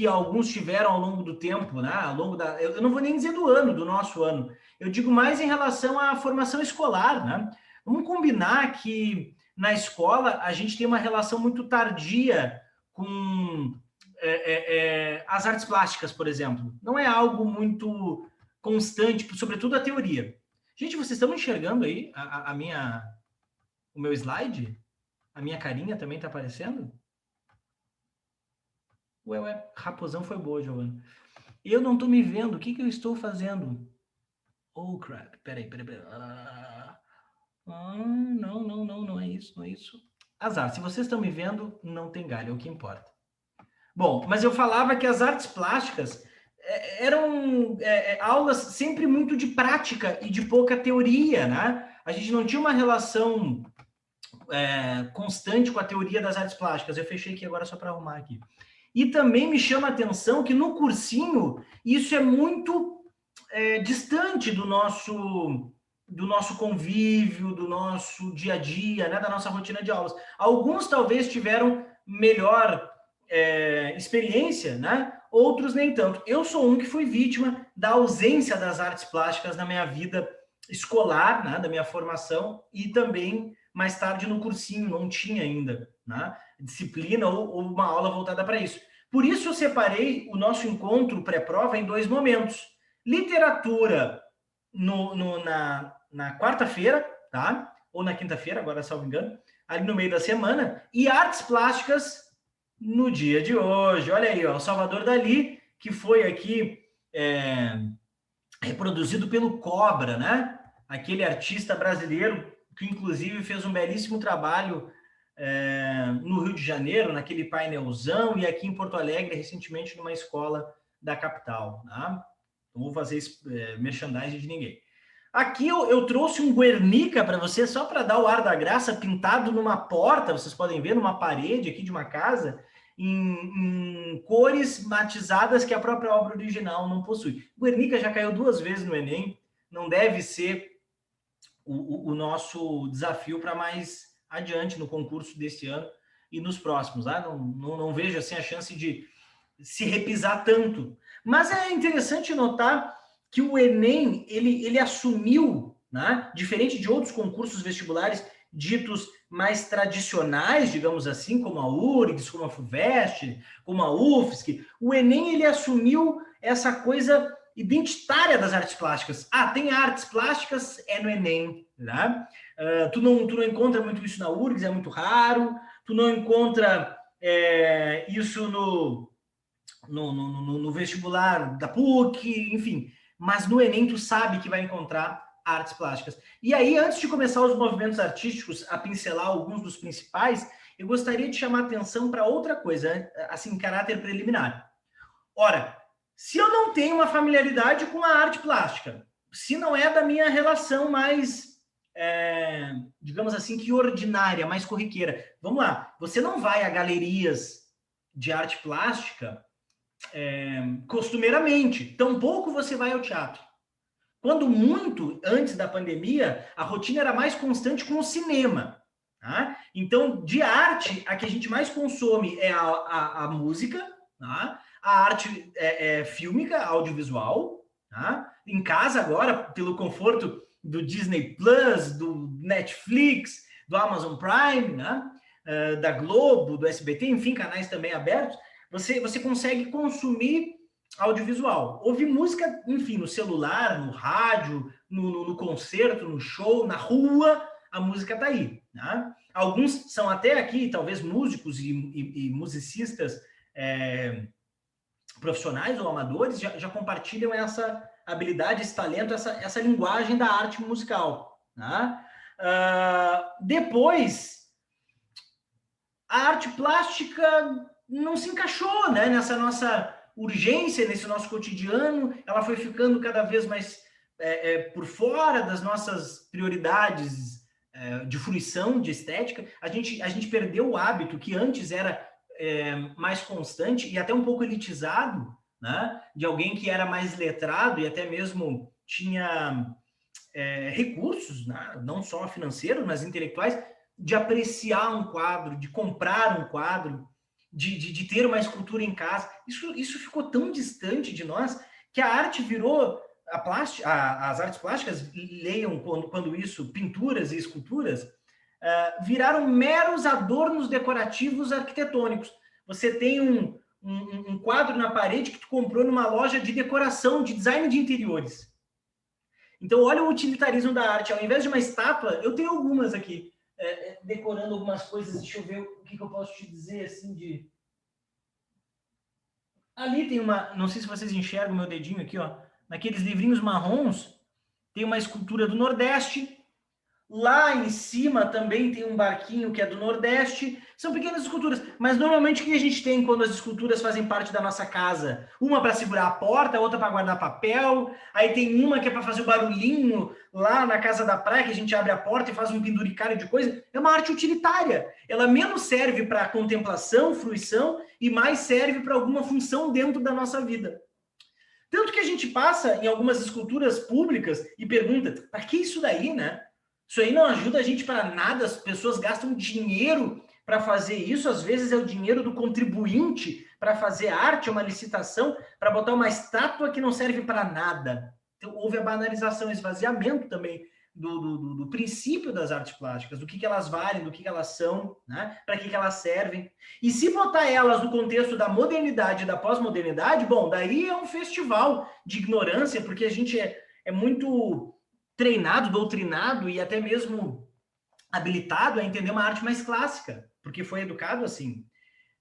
que alguns tiveram ao longo do tempo, né? Ao longo da, eu não vou nem dizer do ano, do nosso ano. Eu digo mais em relação à formação escolar, né? Vamos combinar que na escola a gente tem uma relação muito tardia com as artes plásticas, por exemplo. Não é algo muito constante, sobretudo a teoria. Gente, vocês estão enxergando aí o meu slide? A minha carinha também está aparecendo? Ué, raposão foi boa, Giovana. Eu não estou me vendo. O que eu estou fazendo? Oh, crap. Peraí. Não é isso, não é isso. Azar, se vocês estão me vendo, não tem galho, é o que importa. Bom, mas eu falava que as artes plásticas eram aulas sempre muito de prática e de pouca teoria, né? A gente não tinha uma relação constante com a teoria das artes plásticas. Eu fechei aqui agora só para arrumar aqui. E também me chama a atenção que no cursinho isso é muito distante do nosso convívio, do nosso dia a dia, né, da nossa rotina de aulas. Alguns talvez tiveram melhor experiência, né? Outros nem tanto. Eu sou um que fui vítima da ausência das artes plásticas na minha vida escolar, né, da minha formação, e também mais tarde no cursinho, não tinha ainda, né, disciplina ou uma aula voltada para isso. Por isso eu separei o nosso encontro pré-prova em 2 momentos. Literatura na quarta-feira, tá? Ou na quinta-feira, agora salvo engano, ali no meio da semana, e artes plásticas no dia de hoje. Olha aí, ó, o Salvador Dalí, que foi aqui reproduzido pelo Cobra, né? Aquele artista brasileiro que inclusive fez um belíssimo trabalho no Rio de Janeiro, naquele painelzão, e aqui em Porto Alegre, recentemente, numa escola da capital. Tá? Não vou fazer merchandising de ninguém. Aqui eu trouxe um Guernica para você, só para dar o ar da graça, pintado numa porta, vocês podem ver, numa parede aqui de uma casa, em cores matizadas que a própria obra original não possui. O Guernica já caiu 2 vezes no Enem, não deve ser o nosso desafio para mais adiante no concurso deste ano e nos próximos. Tá? Não vejo assim a chance de se repisar tanto. Mas é interessante notar que o Enem ele assumiu, né, diferente de outros concursos vestibulares ditos mais tradicionais, digamos assim, como a URGS, como a FUVEST, como a UFSC, o Enem ele assumiu essa coisa identitária das artes plásticas. Ah, tem artes plásticas, é no Enem, né? Tu não encontra muito isso na URGS, é muito raro, tu não encontra isso no vestibular da PUC, enfim. Mas no Enem tu sabe que vai encontrar artes plásticas. E aí, antes de começar os movimentos artísticos, a pincelar alguns dos principais, eu gostaria de chamar a atenção para outra coisa, assim, em caráter preliminar. Ora, se eu não tenho uma familiaridade com a arte plástica, se não é da minha relação mais, digamos assim, que ordinária, mais corriqueira, vamos lá, você não vai a galerias de arte plástica costumeiramente, tampouco você vai ao teatro. Quando muito, antes da pandemia, a rotina era mais constante com o cinema. Tá? Então, de arte, a que a gente mais consome é a música, tá? A arte fílmica, audiovisual. Tá? Em casa agora, pelo conforto do Disney Plus, do Netflix, do Amazon Prime, né? Da Globo, do SBT, enfim, canais também abertos, você consegue consumir audiovisual. Ouvir música, enfim, no celular, no rádio, no concerto, no show, na rua, a música tá aí. Né? Alguns são até aqui, talvez, músicos e musicistas profissionais ou amadores já compartilham essa habilidade, esse talento, essa linguagem da arte musical. Né? Depois, a arte plástica não se encaixou, né, nessa nossa urgência, nesse nosso cotidiano, ela foi ficando cada vez mais por fora das nossas prioridades de fruição, de estética. A gente perdeu o hábito que antes era mais constante e até um pouco elitizado, né, de alguém que era mais letrado e até mesmo tinha recursos, né, não só financeiros, mas intelectuais, de apreciar um quadro, de comprar um quadro. de ter uma escultura em casa. Isso ficou tão distante de nós que a arte virou as artes plásticas, leiam quando isso, pinturas e esculturas, viraram meros adornos decorativos arquitetônicos. Você tem um quadro na parede que tu comprou numa loja de decoração, de design de interiores. Então, olha o utilitarismo da arte. Ao invés de uma estátua, eu tenho algumas aqui, decorando algumas coisas. Deixa eu ver o que eu posso te dizer, assim, de... Ali tem uma... Não sei se vocês enxergam o meu dedinho aqui, ó. Naqueles livrinhos marrons, tem uma escultura do Nordeste. Lá em cima também tem um barquinho que é do Nordeste. São pequenas esculturas. Mas normalmente o que a gente tem quando as esculturas fazem parte da nossa casa? Uma para segurar a porta, outra para guardar papel. Aí tem uma que é para fazer o barulhinho lá na casa da praia, que a gente abre a porta e faz um penduricário de coisa. É uma arte utilitária. Ela menos serve para contemplação, fruição, e mais serve para alguma função dentro da nossa vida. Tanto que a gente passa em algumas esculturas públicas e pergunta, para que isso daí, né? Isso aí não ajuda a gente para nada, as pessoas gastam dinheiro para fazer isso, às vezes é o dinheiro do contribuinte para fazer arte, uma licitação, para botar uma estátua que não serve para nada. Então, houve a banalização, o esvaziamento também do princípio das artes plásticas, do que elas valem, do que elas são, né? Para que elas servem. E se botar elas no contexto da modernidade e da pós-modernidade, bom, daí é um festival de ignorância, porque a gente é muito treinado, doutrinado e até mesmo habilitado a entender uma arte mais clássica, porque foi educado assim,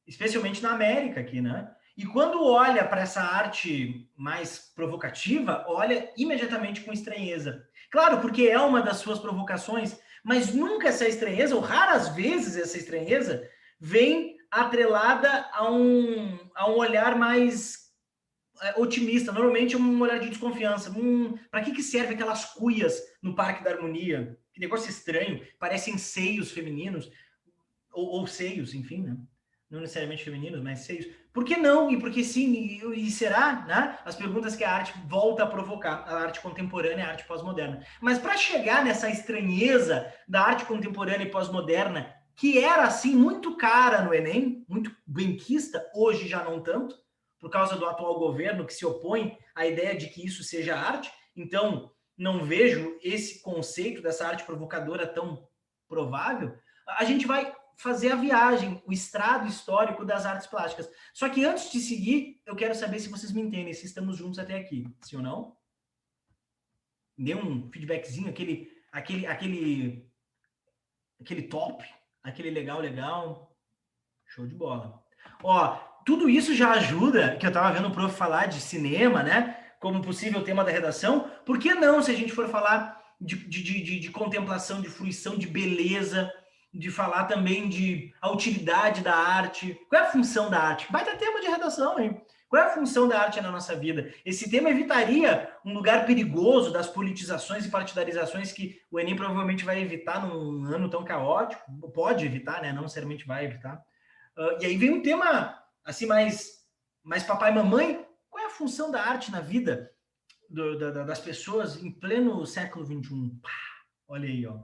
especialmente na América aqui, né? E quando olha para essa arte mais provocativa, olha imediatamente com estranheza. Claro, porque é uma das suas provocações, mas nunca essa estranheza, ou raras vezes essa estranheza, vem atrelada a um olhar mais otimista, normalmente é um olhar de desconfiança. Para que serve aquelas cuias no Parque da Harmonia? Que negócio estranho, parecem seios femininos, ou seios, enfim, né? Não necessariamente femininos, mas seios. Por que não? E por que sim? E será? Né? As perguntas que a arte volta a provocar, a arte contemporânea e a arte pós-moderna. Mas para chegar nessa estranheza da arte contemporânea e pós-moderna, que era assim muito cara no Enem, muito benquista, hoje já não tanto, por causa do atual governo que se opõe à ideia de que isso seja arte. Então, não vejo esse conceito dessa arte provocadora tão provável. A gente vai fazer a viagem, o estrado histórico das artes plásticas. Só que antes de seguir, eu quero saber se vocês me entendem, se estamos juntos até aqui. Sim ou não? Dê um feedbackzinho, aquele top, aquele legal. Show de bola. Ó, tudo isso já ajuda, que eu estava vendo o prof falar de cinema, né? Como possível tema da redação. Por que não, se a gente for falar de contemplação, de fruição, de beleza, de falar também de a utilidade da arte? Qual é a função da arte? Vai ter tema de redação, hein? Qual é a função da arte na nossa vida? Esse tema evitaria um lugar perigoso das politizações e partidarizações que o Enem provavelmente vai evitar num ano tão caótico. Pode evitar, né? Não necessariamente vai evitar. E aí vem um tema assim mais papai e mamãe. Qual é a função da arte na vida das pessoas em pleno século XXI? Pá, olha aí, ó.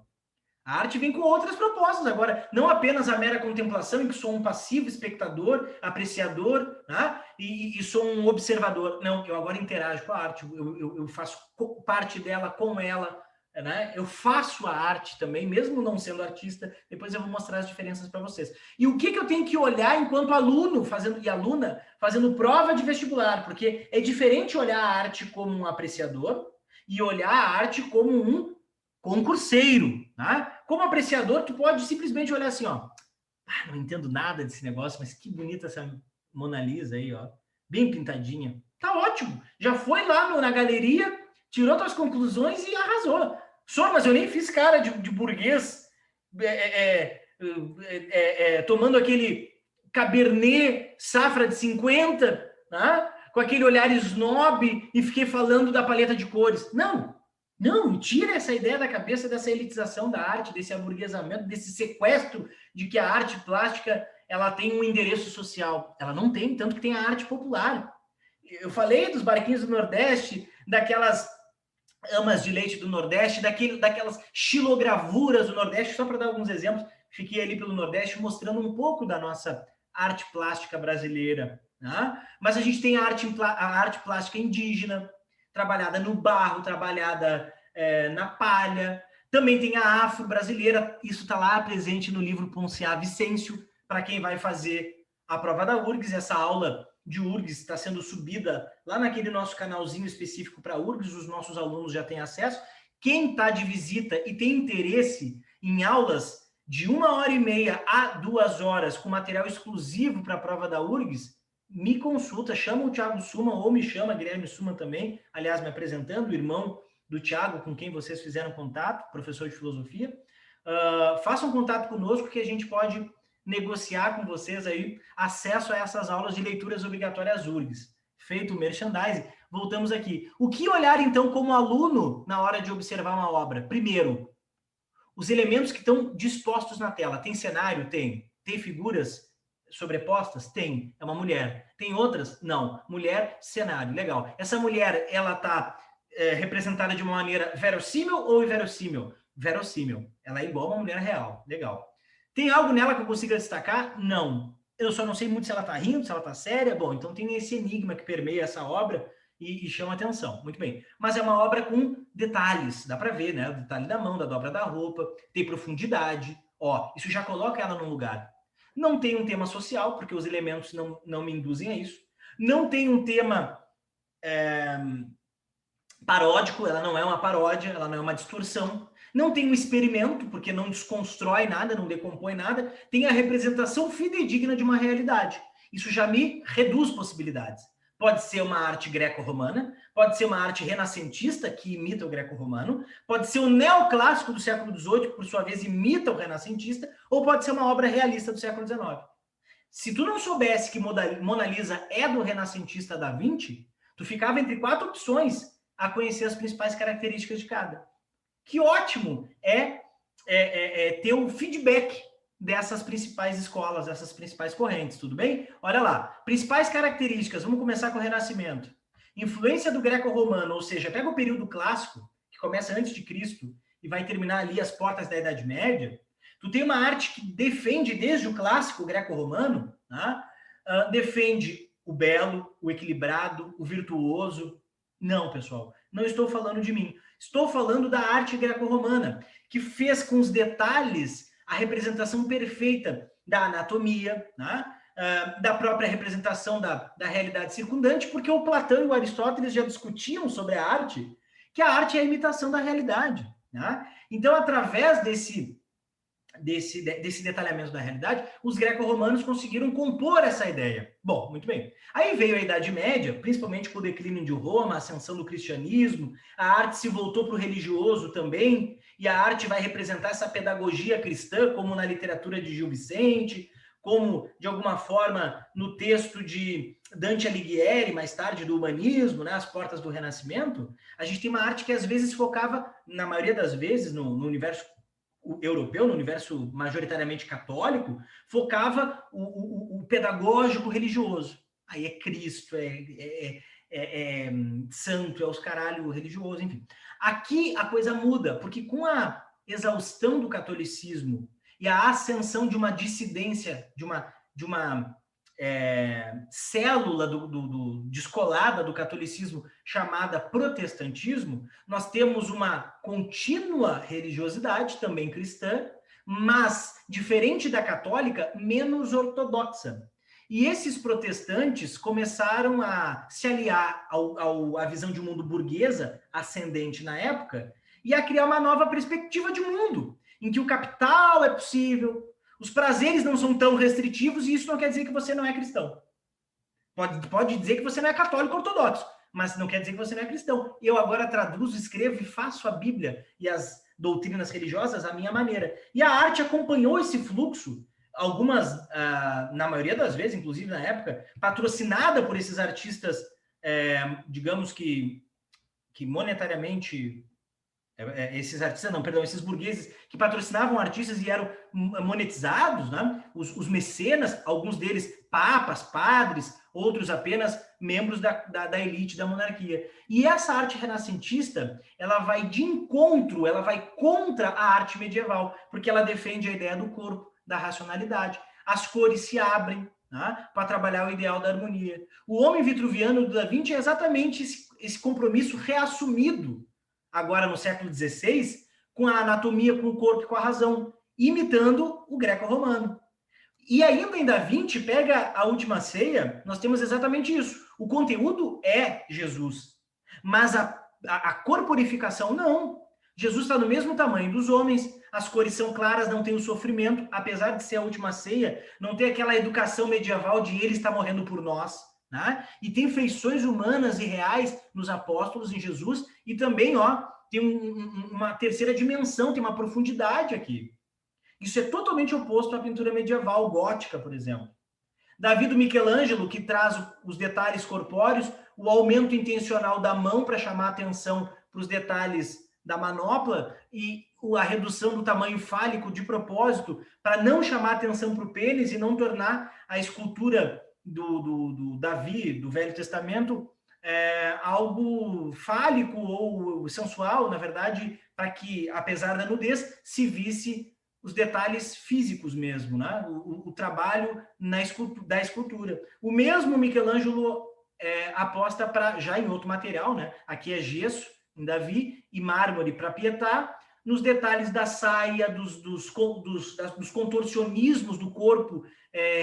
A arte vem com outras propostas agora, não apenas a mera contemplação, em que sou um passivo espectador, apreciador, né? e sou um observador. Não, eu agora interajo com a arte, eu faço parte dela com ela, né? Eu faço a arte também, mesmo não sendo artista. Depois eu vou mostrar as diferenças para vocês. E o que eu tenho que olhar enquanto aluno e aluna fazendo prova de vestibular? Porque é diferente olhar a arte como um apreciador e olhar a arte como um concurseiro, né? Como apreciador, tu pode simplesmente olhar assim, ó. Ah, não entendo nada desse negócio, mas que bonita essa Mona Lisa aí, ó. Bem pintadinha. Tá ótimo. Já foi lá na galeria, tirou suas conclusões e arrasou. Só, mas eu nem fiz cara de burguês tomando aquele Cabernet safra de 50, né? Com aquele olhar snob e fiquei falando da paleta de cores. Não, tira essa ideia da cabeça dessa elitização da arte, desse aburguesamento, desse sequestro de que a arte plástica ela tem um endereço social. Ela não tem, tanto que tem a arte popular. Eu falei dos barquinhos do Nordeste, daquelas amas de leite do Nordeste, daquelas xilogravuras do Nordeste, só para dar alguns exemplos. Fiquei ali pelo Nordeste mostrando um pouco da nossa arte plástica brasileira, né? Mas a gente tem a arte plástica indígena, trabalhada no barro, trabalhada na palha. Também tem a afro-brasileira, isso está lá presente no livro Ponciá Vicêncio, para quem vai fazer a prova da URGS. Essa aula de URGS está sendo subida lá naquele nosso canalzinho específico para URGS, os nossos alunos já têm acesso. Quem está de visita e tem interesse em aulas de 1h30 a 2 horas com material exclusivo para a prova da URGS, me consulta, chama o Thiago Suma ou me chama Guilherme Suma também, aliás, me apresentando, o irmão do Thiago, com quem vocês fizeram contato, professor de filosofia. Façam contato conosco que a gente pode negociar com vocês aí acesso a essas aulas de leituras obrigatórias URGS. Feito o merchandising, voltamos aqui. O que olhar, então, como aluno na hora de observar uma obra? Primeiro, os elementos que estão dispostos na tela. Tem cenário? Tem. Tem figuras sobrepostas? Tem. É uma mulher. Tem outras? Não. Mulher, cenário. Legal. Essa mulher, ela está representada de uma maneira verossímil ou inverossímil? Verossímil. Ela é igual a uma mulher real. Legal. Tem algo nela que eu consiga destacar? Não. Eu só não sei muito se ela está rindo, se ela está séria. Bom, então tem esse enigma que permeia essa obra e chama atenção. Muito bem. Mas é uma obra com detalhes. Dá para ver, né? O detalhe da mão, da dobra da roupa. Tem profundidade. Ó, isso já coloca ela num lugar. Não tem um tema social, porque os elementos não me induzem a isso. Não tem um tema paródico, ela não é uma paródia, ela não é uma distorção. Não tem um experimento, porque não desconstrói nada, não decompõe nada. Tem a representação fidedigna de uma realidade. Isso já me reduz possibilidades. Pode ser uma arte greco-romana, pode ser uma arte renascentista, que imita o greco-romano, pode ser o neoclássico do século XVIII, que por sua vez imita o renascentista, ou pode ser uma obra realista do século XIX. Se tu não soubesse que Mona Lisa é do renascentista da Vinci, tu ficava entre 4 opções a conhecer as principais características de cada. Que ótimo ter o feedback dessas principais escolas, dessas principais correntes, tudo bem? Olha lá, principais características, vamos começar com o Renascimento. Influência do greco-romano, ou seja, pega o período clássico, que começa antes de Cristo e vai terminar ali as portas da Idade Média. Tu tem uma arte que defende desde o clássico greco-romano, tá? Defende o belo, o equilibrado, o virtuoso. Não, pessoal, não estou falando de mim. Estou falando da arte greco-romana, que fez com os detalhes a representação perfeita da anatomia, né? Da própria representação da realidade circundante, porque o Platão e o Aristóteles já discutiam sobre a arte, que a arte é a imitação da realidade. Né? Então, através desse detalhamento da realidade, os greco-romanos conseguiram compor essa ideia. Bom, muito bem. Aí veio a Idade Média, principalmente com o declínio de Roma, a ascensão do cristianismo, a arte se voltou para o religioso também, e a arte vai representar essa pedagogia cristã, como na literatura de Gil Vicente, como, de alguma forma, no texto de Dante Alighieri, mais tarde, do humanismo, né, as portas do Renascimento. A gente tem uma arte que, às vezes, focava, na maioria das vezes, no universo europeu, no universo majoritariamente católico, focava o pedagógico religioso. Aí é Cristo, é santo, é os caralho religioso, enfim. Aqui a coisa muda, porque com a exaustão do catolicismo e a ascensão de uma dissidência, de uma célula descolada do catolicismo chamada protestantismo, nós temos uma contínua religiosidade, também cristã, mas, diferente da católica, menos ortodoxa. E esses protestantes começaram a se aliar à visão de mundo burguesa, ascendente na época, e a criar uma nova perspectiva de mundo, em que o capital é possível, os prazeres não são tão restritivos, e isso não quer dizer que você não é cristão. Pode dizer que você não é católico ortodoxo, mas não quer dizer que você não é cristão. Eu agora traduzo, escrevo e faço a Bíblia e as doutrinas religiosas à minha maneira. E a arte acompanhou esse fluxo, algumas, na maioria das vezes, inclusive na época, patrocinada por esses artistas, digamos que monetariamente... esses burgueses que patrocinavam artistas e eram monetizados, né? Os mecenas, alguns deles papas, padres, outros apenas membros da elite da monarquia. E essa arte renascentista, ela vai de encontro, ela vai contra a arte medieval, porque ela defende a ideia do corpo, da racionalidade. As cores se abrem, né, para trabalhar o ideal da harmonia. O homem vitruviano do Da Vinci é exatamente esse compromisso reassumido, agora no século XVI, com a anatomia, com o corpo e com a razão, imitando o greco-romano. E ainda em Da Vinci, pega a Última Ceia, nós temos exatamente isso. O conteúdo é Jesus, mas a corporificação não. Jesus está no mesmo tamanho dos homens, as cores são claras, não tem o sofrimento, apesar de ser a Última Ceia, não tem aquela educação medieval de ele estar morrendo por nós, né? E tem feições humanas e reais nos apóstolos, em Jesus, e também, tem uma terceira dimensão, tem uma profundidade aqui. Isso é totalmente oposto à pintura medieval, gótica, por exemplo. Davi do Michelangelo, que traz os detalhes corpóreos, o aumento intencional da mão para chamar a atenção para os detalhes da manopla e a redução do tamanho fálico de propósito para não chamar a atenção para o pênis e não tornar a escultura do Davi, do Velho Testamento, algo fálico ou sensual, na verdade, para que, apesar da nudez, se visse os detalhes físicos mesmo, né? O trabalho da escultura. O mesmo Michelangelo aposta já em outro material, né? Aqui é gesso, em Davi, e mármore para Pietà, nos detalhes da saia, dos contorcionismos do corpo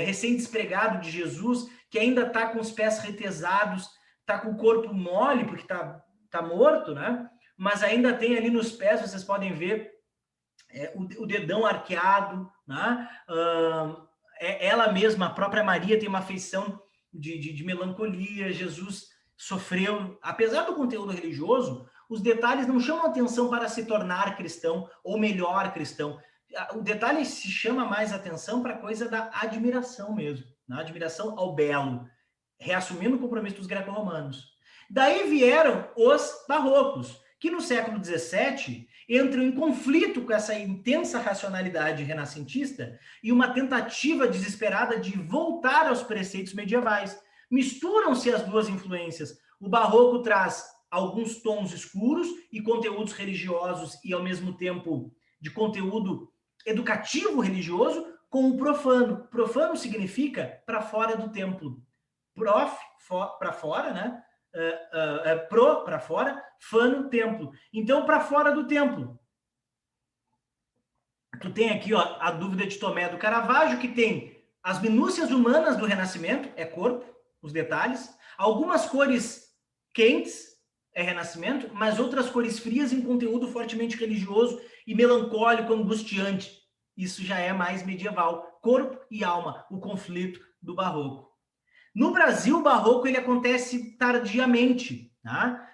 recém-despregado de Jesus, que ainda está com os pés retesados, está com o corpo mole, porque tá morto, né? Mas ainda tem ali nos pés, vocês podem ver, o dedão arqueado, né? Ela mesma, a própria Maria, tem uma feição de melancolia. Jesus sofreu, apesar do conteúdo religioso, os detalhes não chamam atenção para se tornar cristão ou melhor cristão. O detalhe se chama mais atenção para a coisa da admiração mesmo, né? Admiração ao belo, reassumindo o compromisso dos greco-romanos. Daí vieram os barrocos, que no século XVII entram em conflito com essa intensa racionalidade renascentista e uma tentativa desesperada de voltar aos preceitos medievais. Misturam-se as duas influências. O barroco traz alguns tons escuros e conteúdos religiosos e, ao mesmo tempo, de conteúdo educativo religioso com o profano. Profano significa para fora do templo. Para fora, né? Para fora, fano, templo. Então, para fora do templo. Tu tem aqui a dúvida de Tomé do Caravaggio, que tem as minúcias humanas do Renascimento, é corpo, os detalhes, algumas cores quentes, é Renascimento, mas outras cores frias em conteúdo fortemente religioso e melancólico, angustiante. Isso já é mais medieval. Corpo e alma, o conflito do barroco. No Brasil, o barroco ele acontece tardiamente, tá?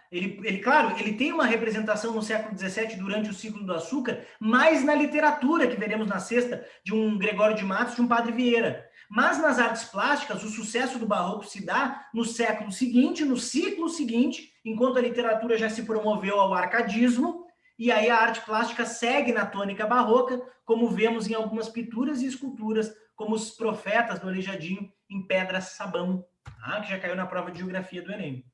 Claro, ele tem uma representação no século XVII durante o ciclo do açúcar, mais na literatura, que veremos na sexta, de um Gregório de Matos, de um Padre Vieira. Mas nas artes plásticas, o sucesso do barroco se dá no século seguinte, no ciclo seguinte, enquanto a literatura já se promoveu ao arcadismo, e aí a arte plástica segue na tônica barroca, como vemos em algumas pinturas e esculturas, como os profetas do Aleijadinho em pedra-sabão, tá? Que já caiu na prova de geografia do Enem.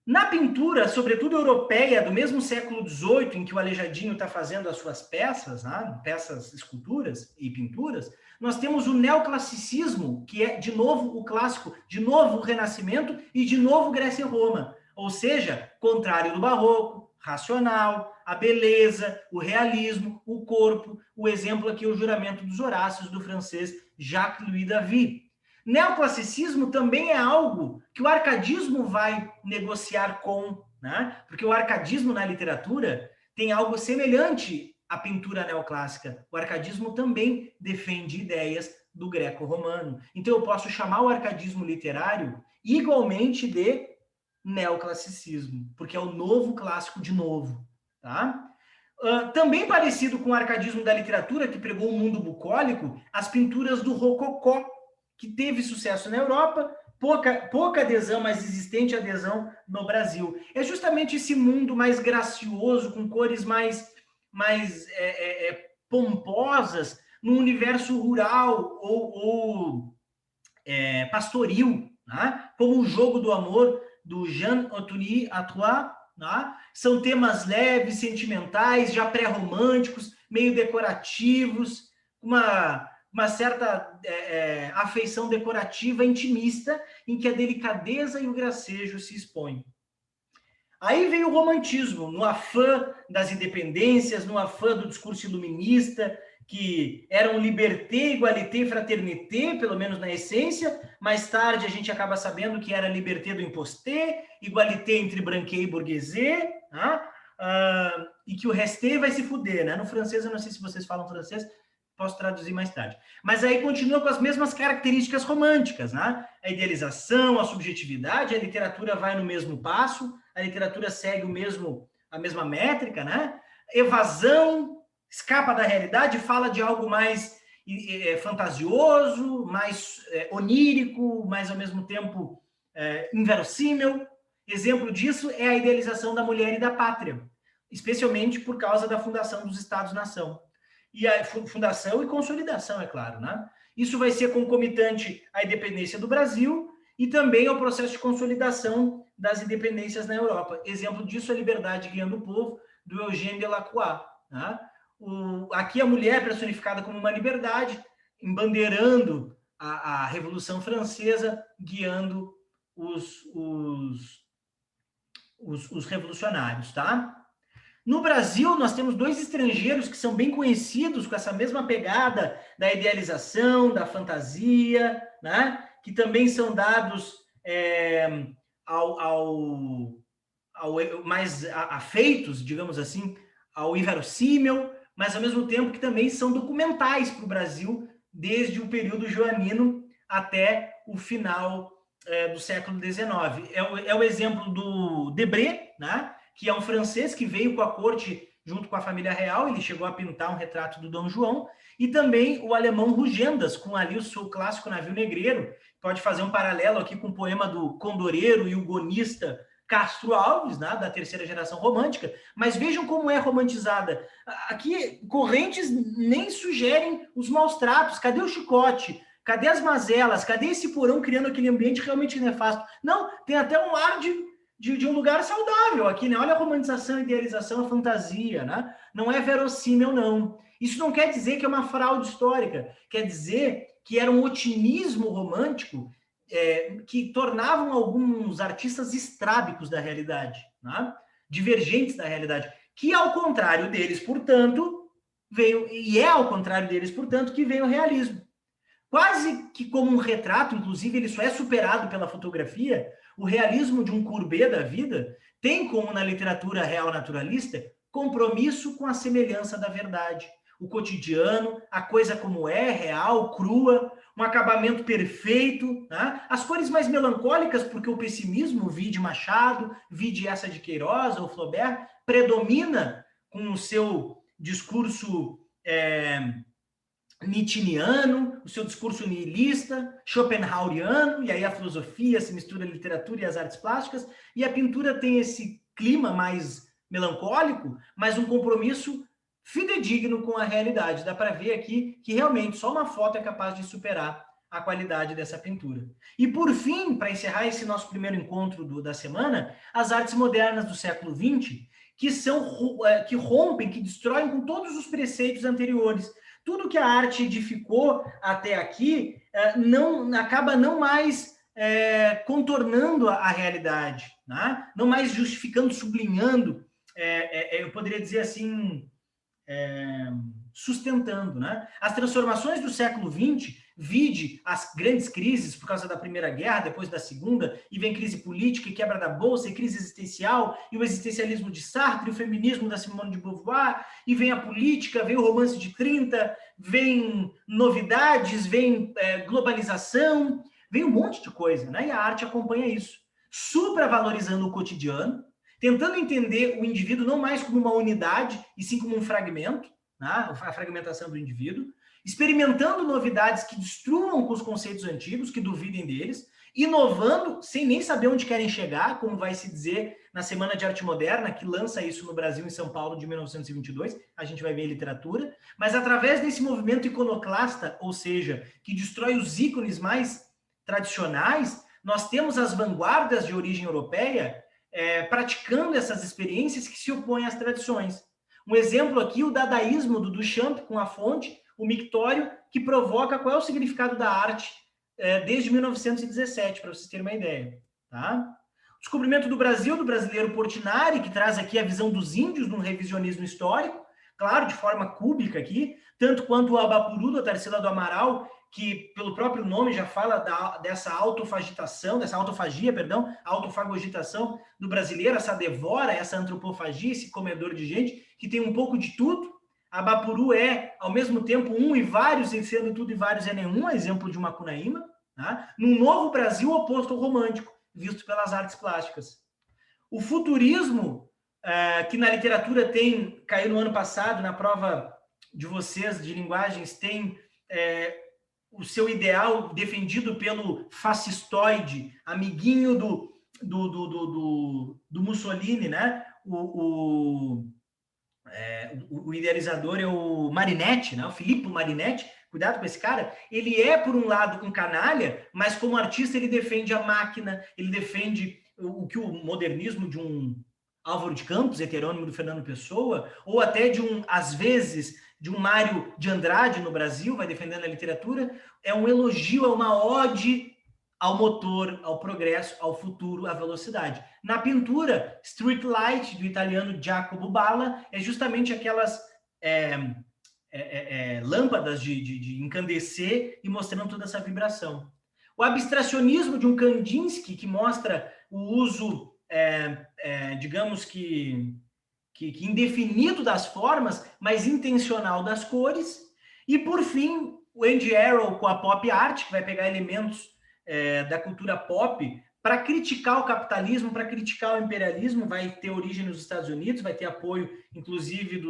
Na pintura, sobretudo europeia, do mesmo século XVIII, em que o Aleijadinho está fazendo as suas peças, né? Peças, esculturas e pinturas, nós temos o neoclassicismo, que é, de novo, o clássico, de novo o Renascimento e, de novo, Grécia e Roma. Ou seja, contrário do barroco, racional, a beleza, o realismo, o corpo, o exemplo aqui é o Juramento dos Horácios, do francês Jacques-Louis David. Neoclassicismo também é algo que o arcadismo vai negociar com, né? Porque o arcadismo na literatura tem algo semelhante à pintura neoclássica. O arcadismo também defende ideias do greco-romano. Então eu posso chamar o arcadismo literário igualmente de neoclassicismo, porque é o novo clássico de novo, tá? Também parecido com o arcadismo da literatura, que pregou o mundo bucólico, as pinturas do rococó, que teve sucesso na Europa, pouca adesão, mas existente adesão no Brasil. É justamente esse mundo mais gracioso, com cores mais pomposas, num universo rural ou pastoril, né? Como o Jogo do Amor, do Jean-Antoine Artaud, né? São temas leves, sentimentais, já pré-românticos, meio decorativos, uma certa afeição decorativa intimista, em que a delicadeza e o gracejo se expõem. Aí veio o romantismo, no afã das independências, no afã do discurso iluminista, que era um liberté, égalité, fraternité, pelo menos na essência. Mais tarde a gente acaba sabendo que era liberté do imposté, égalité entre branquet e bourgeoisie, tá? E que o resté vai se fuder, né? No francês, eu não sei se vocês falam francês, posso traduzir mais tarde. Mas aí continua com as mesmas características românticas, né? A idealização, a subjetividade, a literatura vai no mesmo passo, a literatura segue a mesma métrica, né? Evasão, escapa da realidade, fala de algo mais fantasioso, mais onírico, mas ao mesmo tempo inverossímil. Exemplo disso é a idealização da mulher e da pátria, especialmente por causa da fundação dos Estados-nação. E a fundação e consolidação, é claro, né? Isso vai ser concomitante à independência do Brasil e também ao processo de consolidação das independências na Europa. Exemplo disso é a Liberdade Guiando o Povo, do Eugène Delacroix. Né? Aqui a mulher personificada como uma liberdade, embandeirando a Revolução Francesa, guiando os revolucionários, tá? No Brasil, nós temos dois estrangeiros que são bem conhecidos com essa mesma pegada da idealização, da fantasia, né? Que também são dados mais afeitos, digamos assim, ao inverossímil, mas ao mesmo tempo que também são documentais para o Brasil, desde o período joanino até o final do século XIX. É o exemplo do Debré, né? Que é um francês que veio com a corte junto com a família real, ele chegou a pintar um retrato do Dom João, e também o alemão Rugendas, com ali o seu clássico Navio Negreiro, pode fazer um paralelo aqui com o poema do condoreiro e hugonista Castro Alves, né, da terceira geração romântica, mas vejam como é romantizada. Aqui, Correntes nem sugerem os maus tratos, cadê o chicote? Cadê as mazelas? Cadê esse porão criando aquele ambiente realmente nefasto? Não, tem até um ar de um lugar saudável aqui, né? Olha a romantização, a idealização, a fantasia, né? Não é verossímil, não. Isso não quer dizer que é uma fraude histórica, quer dizer que era um otimismo romântico que tornavam alguns artistas estrábicos da realidade, né? Divergentes da realidade, que ao contrário deles, portanto, ao contrário deles, portanto, que veio o realismo. Quase que como um retrato, inclusive ele só é superado pela fotografia, o realismo de um Courbet da vida tem como na literatura real naturalista compromisso com a semelhança da verdade, o cotidiano, a coisa como é, real, crua, um acabamento perfeito, né? As cores mais melancólicas, porque o pessimismo, vide Machado, vide essa de Queiroz ou Flaubert, predomina com o seu discurso nietzscheano, o seu discurso nihilista, schopenhaueriano, e aí a filosofia se mistura a literatura e as artes plásticas, e a pintura tem esse clima mais melancólico, mas um compromisso fidedigno com a realidade. Dá para ver aqui que realmente só uma foto é capaz de superar a qualidade dessa pintura. E por fim, para encerrar esse nosso primeiro encontro da semana, as artes modernas do século XX, que rompem, que destroem com todos os preceitos anteriores. Tudo que a arte edificou até aqui acaba não mais contornando a realidade, né? Não mais justificando, sublinhando, eu poderia dizer assim, sustentando, né? As transformações do século XX, vide as grandes crises por causa da Primeira Guerra, depois da Segunda, e vem crise política e quebra da bolsa, e crise existencial, e o existencialismo de Sartre, e o feminismo da Simone de Beauvoir, e vem a política, vem o romance de 30, vem novidades, vem globalização, vem um monte de coisa, né? E a arte acompanha isso, supravalorizando o cotidiano, tentando entender o indivíduo não mais como uma unidade, e sim como um fragmento, né? A fragmentação do indivíduo, experimentando novidades que destruam com os conceitos antigos, que duvidem deles, inovando sem nem saber onde querem chegar, como vai se dizer na Semana de Arte Moderna, que lança isso no Brasil, em São Paulo, de 1922, a gente vai ver em literatura, mas através desse movimento iconoclasta, ou seja, que destrói os ícones mais tradicionais, nós temos as vanguardas de origem europeia praticando essas experiências que se opõem às tradições. Um exemplo aqui, o dadaísmo do Duchamp com a fonte, o mictório, que provoca qual é o significado da arte desde 1917, para vocês terem uma ideia. Tá? O descobrimento do Brasil, do brasileiro Portinari, que traz aqui a visão dos índios num revisionismo histórico, claro, de forma cúbica aqui, tanto quanto o Abapuru, da Tarsila do Amaral, que pelo próprio nome já fala dessa autofagogitação do brasileiro, essa devora, essa antropofagia, esse comedor de gente, que tem um pouco de tudo. Abapuru é, ao mesmo tempo, um e vários, e sendo tudo e vários é nenhum, exemplo de Macunaíma, tá? Num novo Brasil oposto ao romântico, visto pelas artes plásticas. O futurismo, que na literatura caiu no ano passado, na prova de vocês de linguagens, tem o seu ideal defendido pelo fascistoide, amiguinho do Mussolini, né? O idealizador é o Marinetti, né? O Filippo Marinetti. Cuidado com esse cara. Ele é, por um lado, um canalha, mas como artista ele defende a máquina, ele defende o que o modernismo de um Álvaro de Campos, heterônimo do Fernando Pessoa, ou até às vezes, de um Mário de Andrade no Brasil, vai defendendo a literatura, é um elogio, é uma ode ao motor, ao progresso, ao futuro, à velocidade. Na pintura, Street Light, do italiano Jacopo Balla, é justamente aquelas lâmpadas de incandescer e mostrando toda essa vibração. O abstracionismo de um Kandinsky, que mostra o uso, digamos que indefinido das formas, mas intencional das cores. E, por fim, o Andy Arrow com a pop art, que vai pegar elementos da cultura pop para criticar o capitalismo, para criticar o imperialismo, vai ter origem nos Estados Unidos, vai ter apoio, inclusive,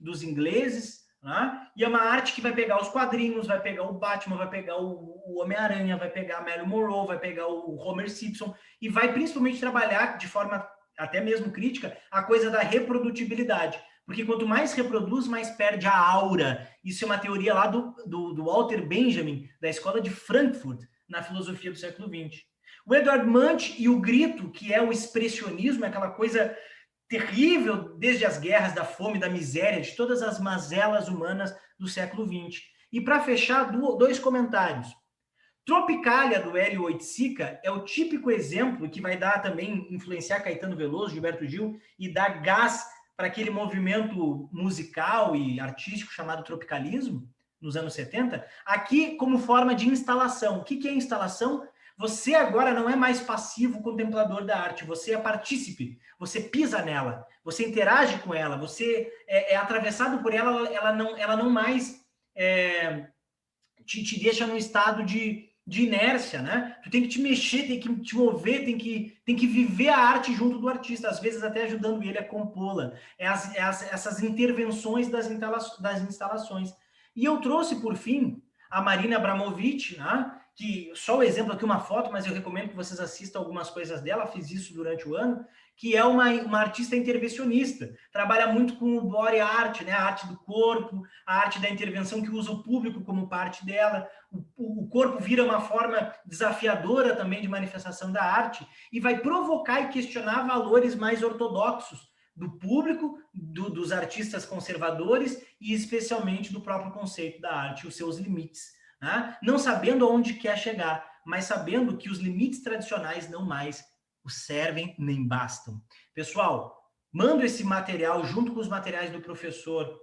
dos ingleses, né? E é uma arte que vai pegar os quadrinhos, vai pegar o Batman, vai pegar o Homem-Aranha, vai pegar a Marilyn Monroe, vai pegar o Homer Simpson, e vai principalmente trabalhar de forma até mesmo crítica, a coisa da reprodutibilidade. Porque quanto mais reproduz, mais perde a aura. Isso é uma teoria lá do Walter Benjamin, da escola de Frankfurt, na filosofia do século XX. O Edward Munch e o grito, que é o expressionismo, é aquela coisa terrível desde as guerras, da fome, da miséria, de todas as mazelas humanas do século XX. E para fechar, 2 comentários. Tropicalia, do Hélio Oiticica, é o típico exemplo que vai dar também, influenciar Caetano Veloso, Gilberto Gil, e dar gás para aquele movimento musical e artístico chamado tropicalismo, nos anos 70, aqui como forma de instalação. O que é instalação? Você agora não é mais passivo contemplador da arte, você é partícipe, você pisa nela, você interage com ela, você é atravessado por ela, ela não mais te deixa num estado de inércia, né? Tu tem que te mexer, tem que te mover, tem que viver a arte junto do artista, às vezes até ajudando ele a compô-la. Essas intervenções das instalações. E eu trouxe, por fim, a Marina Abramovic, né? Que só o exemplo aqui, uma foto, mas eu recomendo que vocês assistam algumas coisas dela, fiz isso durante o ano, que é uma artista intervencionista, trabalha muito com o body art, né? A arte do corpo, a arte da intervenção que usa o público como parte dela, o corpo vira uma forma desafiadora também de manifestação da arte e vai provocar e questionar valores mais ortodoxos do público, dos artistas conservadores e especialmente do próprio conceito da arte, os seus limites, né? Não sabendo aonde quer chegar, mas sabendo que os limites tradicionais não mais os servem nem bastam. Pessoal, mando esse material junto com os materiais do professor